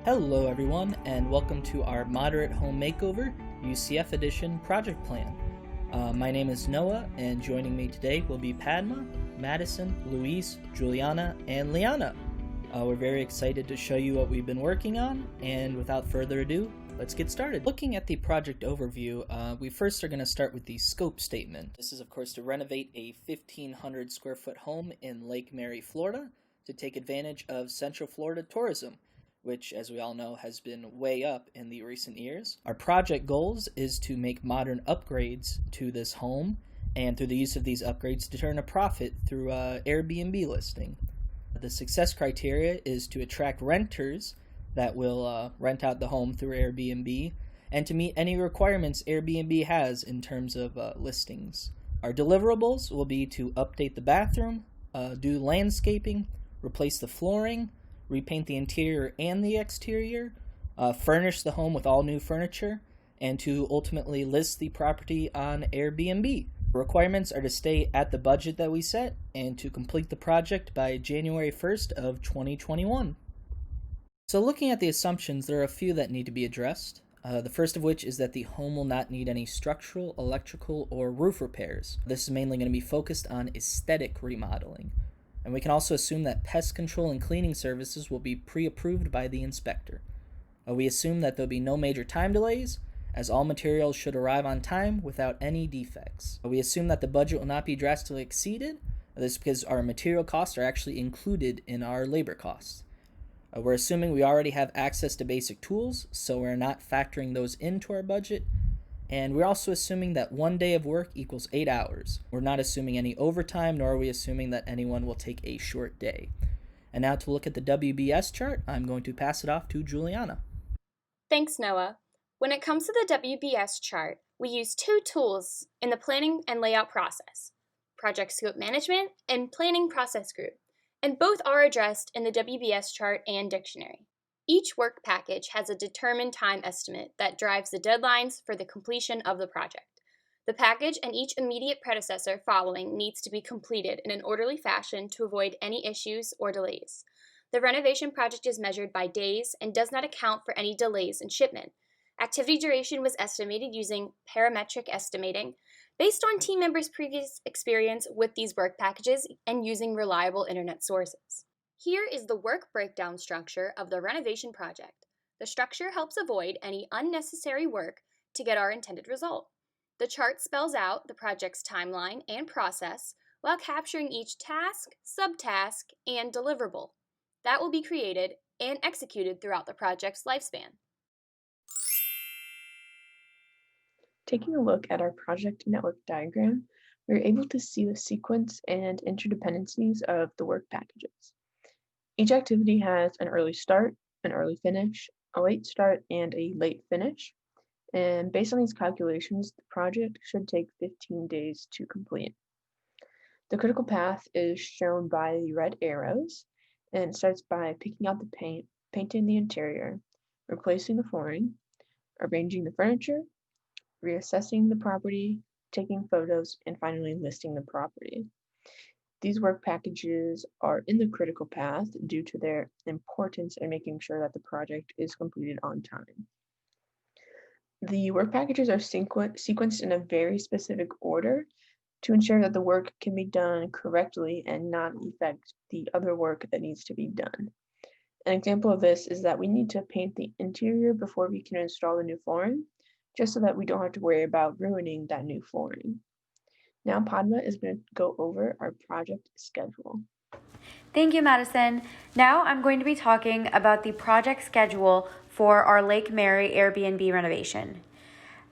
Hello everyone, and welcome to our Moderate Home Makeover UCF Edition project plan. My name is Noah, and joining me today will be Padma, Madison, Luis, Juliana, and Liana. We're very excited to show you what we've been working on, and without further ado, let's get started. Looking at the project overview, we first are going to start with the scope statement. This is of course to renovate a 1,500 square foot home in Lake Mary, Florida, to take advantage of Central Florida tourism, which, as we all know, has been way up in the recent years. Our project goals is to make modern upgrades to this home, and through the use of these upgrades to turn a profit through Airbnb listing. The success criteria is to attract renters that will rent out the home through Airbnb, and to meet any requirements Airbnb has in terms of listings. Our deliverables will be to update the bathroom, do landscaping, replace the flooring, repaint the interior and the exterior, furnish the home with all new furniture, and to ultimately list the property on Airbnb. Requirements are to stay at the budget that we set and to complete the project by January 1st of 2021. So looking at the assumptions, there are a few that need to be addressed. The first of which is that the home will not need any structural, electrical, or roof repairs. This is mainly going to be focused on aesthetic remodeling. And we can also assume that pest control and cleaning services will be pre-approved by the inspector. We assume that there'll be no major time delays, as all materials should arrive on time without any defects. We assume that the budget will not be drastically exceeded. This is because our material costs are actually included in our labor costs. We're assuming we already have access to basic tools, so we're not factoring those into our budget. And we're also assuming that 1 day of work equals 8 hours. We're not assuming any overtime, nor are we assuming that anyone will take a short day. And now to look at the WBS chart, I'm going to pass it off to Juliana. Thanks, Noah. When it comes to the WBS chart, we use two tools in the planning and layout process: Project Scope Management and Planning Process Group, and both are addressed in the WBS chart and dictionary. Each work package has a determined time estimate that drives the deadlines for the completion of the project. The package and each immediate predecessor following needs to be completed in an orderly fashion to avoid any issues or delays. The renovation project is measured by days and does not account for any delays in shipment. Activity duration was estimated using parametric estimating based on team members' previous experience with these work packages and using reliable internet sources. Here is the work breakdown structure of the renovation project. The structure helps avoid any unnecessary work to get our intended result. The chart spells out the project's timeline and process while capturing each task, subtask, and deliverable that will be created and executed throughout the project's lifespan. Taking a look at our project network diagram, we're able to see the sequence and interdependencies of the work packages. Each activity has an early start, an early finish, a late start, and a late finish. And based on these calculations, the project should take 15 days to complete. The critical path is shown by the red arrows, and it starts by picking out the paint, painting the interior, replacing the flooring, arranging the furniture, reassessing the property, taking photos, and finally listing the property. These work packages are in the critical path due to their importance in making sure that the project is completed on time. The work packages are sequenced in a very specific order to ensure that the work can be done correctly and not affect the other work that needs to be done. An example of this is that we need to paint the interior before we can install the new flooring, just so that we don't have to worry about ruining that new flooring. Now Padma is going to go over our project schedule. Thank you, Madison. Now I'm going to be talking about the project schedule for our Lake Mary Airbnb renovation.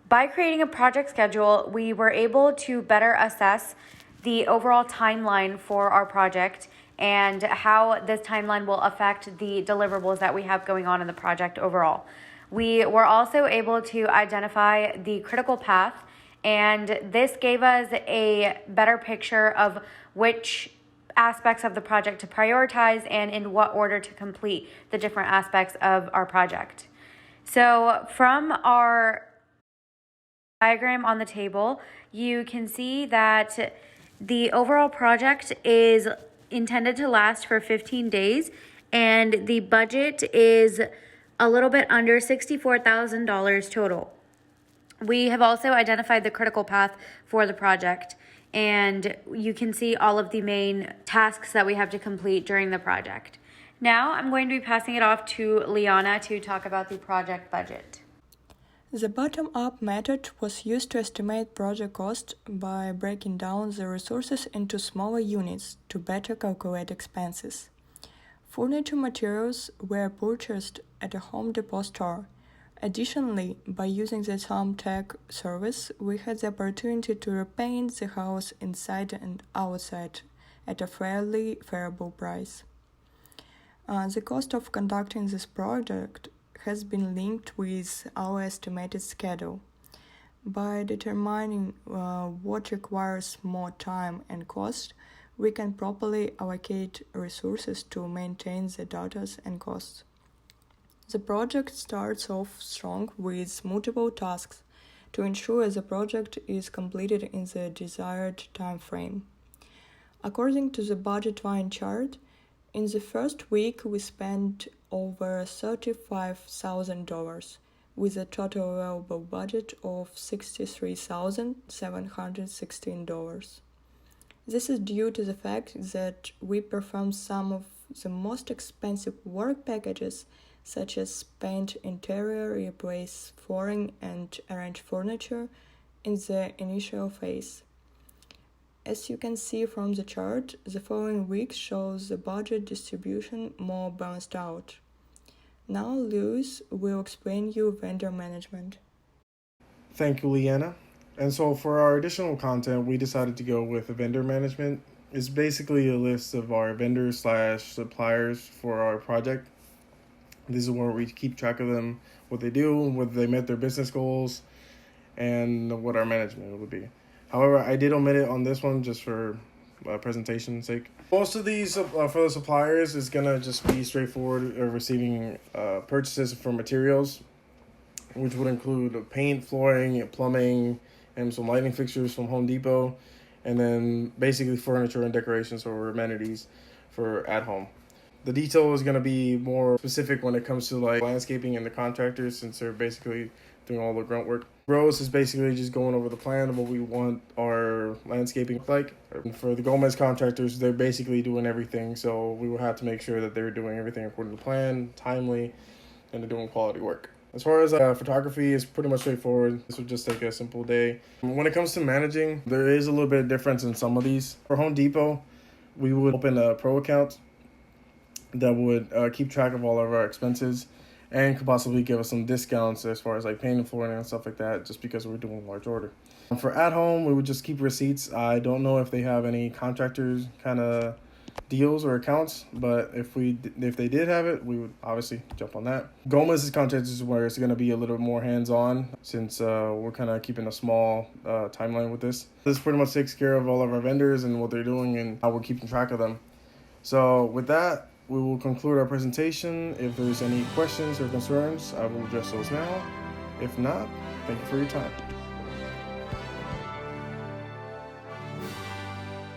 By creating a project schedule, we were able to better assess the overall timeline for our project and how this timeline will affect the deliverables that we have going on in the project overall. We were also able to identify the critical path, and this gave us a better picture of which aspects of the project to prioritize and in what order to complete the different aspects of our project. So from our diagram on the table, you can see that the overall project is intended to last for 15 days, and the budget is a little bit under $64,000 total. We have also identified the critical path for the project, and you can see all of the main tasks that we have to complete during the project. Now I'm going to be passing it off to Liana to talk about the project budget. The bottom-up method was used to estimate project cost by breaking down the resources into smaller units to better calculate expenses. Furniture materials were purchased at a Home Depot store. Additionally, by using the Home Tech service, we had the opportunity to repaint the house inside and outside at a fairly favorable price. The cost of conducting this project has been linked with our estimated schedule. By determining what requires more time and cost, we can properly allocate resources to maintain the data and costs. The project starts off strong with multiple tasks to ensure the project is completed in the desired time frame. According to the budget line chart, in the first week we spent over $35,000 with a total available budget of $63,716. This is due to the fact that we performed some of the most expensive work packages, such as paint interior, replace flooring, and arrange furniture in the initial phase. As you can see from the chart, the following week shows the budget distribution more balanced out. Now Lewis will explain you vendor management. Thank you, Leanna. And so for our additional content, we decided to go with vendor management. It's basically a list of our vendors/suppliers for our project. This is where we keep track of them, what they do, whether they met their business goals, and what our management would be. However, I did omit it on this one just for presentation's sake. Most of these for the suppliers is going to just be straightforward receiving purchases for materials, which would include paint, flooring, plumbing, and some lighting fixtures from Home Depot, and then basically furniture and decorations or amenities for at home. The detail is going to be more specific when it comes to like landscaping and the contractors, since they're basically doing all the grunt work. Rose is basically just going over the plan of what we want our landscaping to look like. And for the Gomez contractors, they're basically doing everything, so we will have to make sure that they're doing everything according to plan, timely, and they're doing quality work. As far as photography, is pretty much straightforward. This would just take a simple day. When it comes to managing, there is a little bit of difference in some of these. For Home Depot, we would open a pro account that would keep track of all of our expenses and could possibly give us some discounts as far as like paint and flooring and stuff like that, just because we're doing a large order. For at home, we would just keep receipts. I don't know if they have any contractors kind of deals or accounts, but if they did have it, we would obviously jump on that. Gomez's contractors is where it's going to be a little more hands-on, since we're kind of keeping a small timeline with this. This pretty much takes care of all of our vendors and what they're doing and how we're keeping track of them. So with that, we will conclude our presentation. If there's any questions or concerns, I will address those now. If not, thank you for your time.